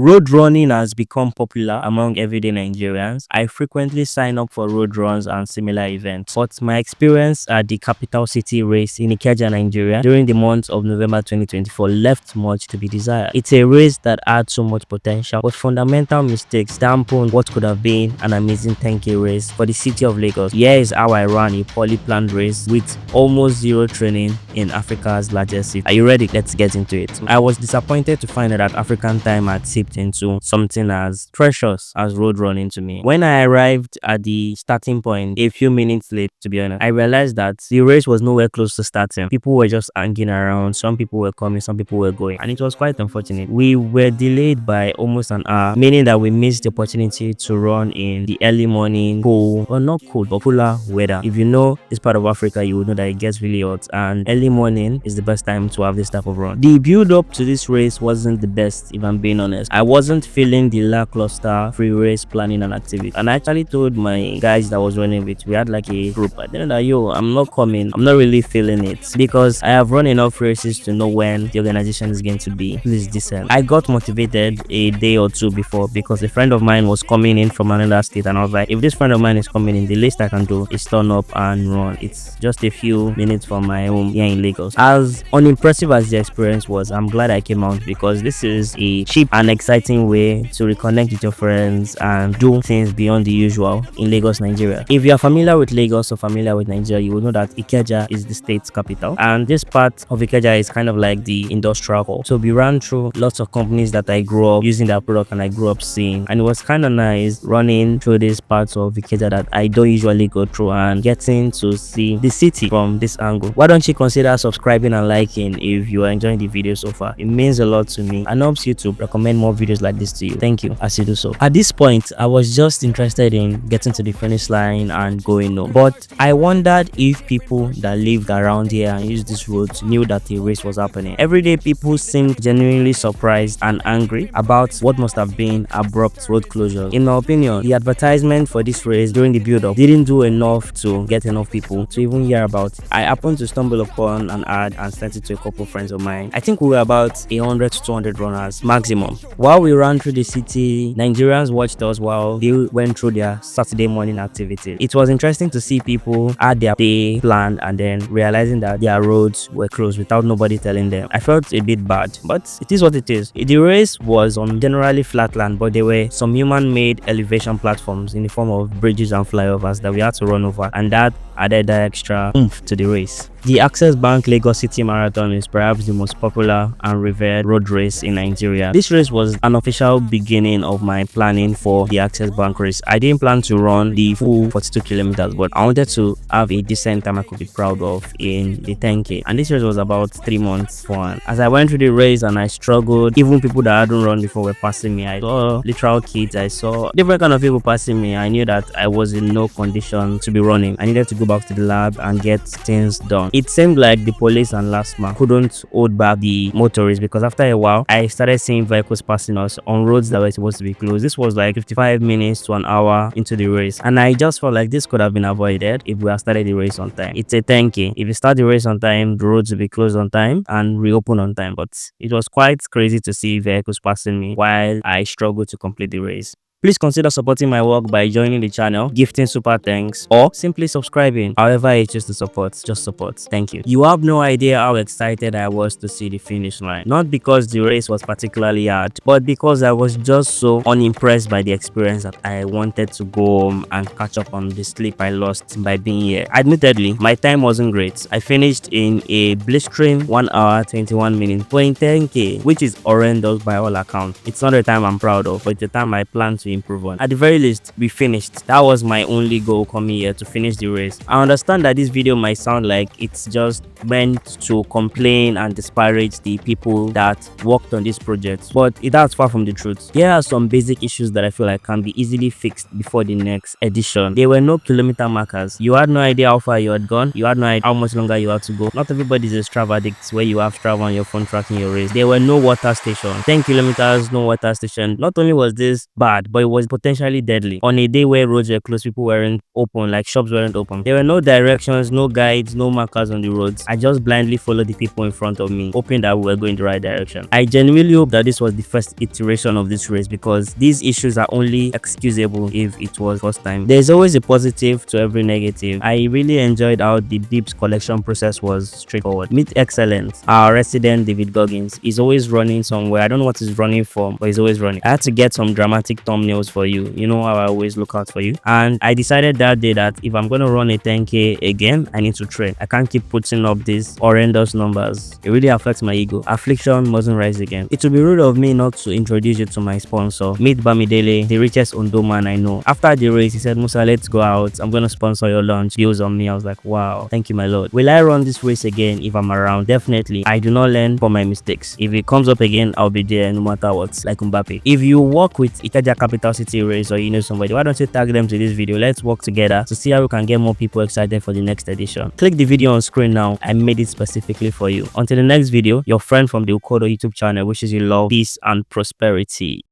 Road running has become popular among everyday Nigerians. I frequently sign up for road runs and similar events, but my experience at the capital city race in Ikeja, Nigeria during the month of November 2024 left much to be desired. It's a race that had so much potential, but fundamental mistakes dampened what could have been an amazing 10K race for the city of Lagos. Here is how I ran a poorly planned race with almost zero training in Africa's largest city. Are you ready? Let's get into it. I was disappointed to find out that African time had seeped into something as precious as road running to me. When I arrived at the starting point a few minutes late, to be honest, I realized that the race was nowhere close to starting. People were just hanging around. Some people were coming, some people were going, and it was quite unfortunate. We were delayed by almost an hour, meaning that we missed the opportunity to run in the early morning, cool, or not cold, but cooler weather. If you know this part of Africa, you would know that it gets really hot, and early morning is the best time to have this type of run. The build up to this race wasn't the best, if I'm being honest. I wasn't feeling the lackluster pre-race planning and activity, and I actually told my guys that I was running with, we had like a group, I didn't know that, yo, I'm not coming, I'm not really feeling it, because I have run enough races to know when the organization is going to be. Please descend. I got motivated a day or two before because a friend of mine was coming in from another state, and I was like, if this friend of mine is coming in, the least I can do is turn up and run. It's just a few minutes from my home here in Lagos. As unimpressive as the experience was, I'm glad I came out, because this is a cheap and exciting way to reconnect with your friends and do things beyond the usual in Lagos, Nigeria. If you are familiar with Lagos or familiar with Nigeria, you will know that Ikeja is the state's capital, and this part of Ikeja is kind of like the industrial hub. So we ran through lots of companies that I grew up using their product and I grew up seeing, and it was kind of nice running through these parts of Ikeja that I don't usually go through and getting to see the city from this angle. Why don't you consider subscribing and liking if you are enjoying the video so far? It means a lot to me and helps YouTube recommend more videos like this to you. Thank you as you do so. At this point, I was just interested in getting to the finish line and going home, but I wondered if people that lived around here and used this road knew that the race was happening. Everyday people seemed genuinely surprised and angry about what must have been abrupt road closures. In my opinion, the advertisement for this race during the build-up didn't do enough to get enough people to even hear about it. I happened to stumble upon an ad and sent it to a couple friends of mine. I think we were about 100 to 200 runners maximum. While we ran through the city, Nigerians watched us while they went through their Saturday morning activities. It was interesting to see people had their day planned and then realizing that their roads were closed without nobody telling them. I felt a bit bad, but it is what it is. The race was on generally flat land, but there were some human-made elevation platforms in the form of bridges and flyovers that we had to run over, and that added that extra oomph to the race. The Access Bank Lagos City Marathon is perhaps the most popular and revered road race in Nigeria. This race was an official beginning of my planning for the Access Bank race. I didn't plan to run the full 42 kilometers, but I wanted to have a decent time I could be proud of in the 10K. And this race was about 3 months fun. As I went through the race and I struggled, even people that hadn't run before were passing me. I saw literal kids, I saw different kind of people passing me. I knew that I was in no condition to be running. I needed to go back to the lab and get things done. It seemed like the police and LASTMA couldn't hold back the motorists, because after a while I started seeing vehicles passing us on roads that were supposed to be closed. This was like 55 minutes to an hour into the race, and I just felt like this could have been avoided if we had started the race on time. It's a 10K. If you start the race on time, the roads will be closed on time and reopen on time, but it was quite crazy to see vehicles passing me while I struggled to complete the race. Please consider supporting my work by joining the channel, gifting super thanks, or simply subscribing. However you choose to support, just support. Thank you. You have no idea how excited I was to see the finish line. Not because the race was particularly hard, but because I was just so unimpressed by the experience that I wanted to go home and catch up on the sleep I lost by being here. Admittedly, my time wasn't great. I finished in a blistering 1 hour 21 minutes for a 10K, which is horrendous by all accounts. It's not a time I'm proud of, but it's a time I plan to improve on. At the very least, we finished. That was my only goal coming here, to finish the race. I understand that this video might sound like it's just meant to complain and disparage the people that worked on this project, but that's far from the truth. Here are some basic issues that I feel like can be easily fixed before the next edition. There were no kilometer markers. You had no idea how far you had gone. You had no idea how much longer you had to go. Not everybody is a Strava addict where you have Strava on your phone tracking your race. There were no water stations. 10 kilometers, no water station. Not only was this bad, but but it was potentially deadly. On a day where roads were closed, people weren't open, like shops weren't open. There were no directions, no guides, no markers on the roads. I just blindly followed the people in front of me, hoping that we were going the right direction. I genuinely hope that this was the first iteration of this race, because these issues are only excusable if it was first time. There's always a positive to every negative. I really enjoyed how the beeps collection process was straightforward. Meet Excellence, our resident David Goggins. He's always running somewhere. I don't know what he's running for, but he's always running. I had to get some dramatic thumbnails for you. You know how I always look out for you. And I decided that day that if I'm going to run a 10K again, I need to train. I can't keep putting up these horrendous numbers. It really affects my ego. Affliction mustn't rise again. It would be rude of me not to introduce you to my sponsor. Meet Bamidele, the richest Ondo man I know. After the race, he said, Musa, let's go out. I'm going to sponsor your lunch. Bills on me. I was like, wow, thank you, my lord. Will I run this race again if I'm around? Definitely. I do not learn from my mistakes. If it comes up again, I'll be there no matter what, like Mbappe. If you work with Ikeja Capital City race, or you know somebody, why don't you tag them to this video? Let's work together to see how we can get more people excited for the next edition. Click the video on screen now. I made it specifically for you. Until the next video, your friend from the Ukodo YouTube channel wishes you love, peace, and prosperity.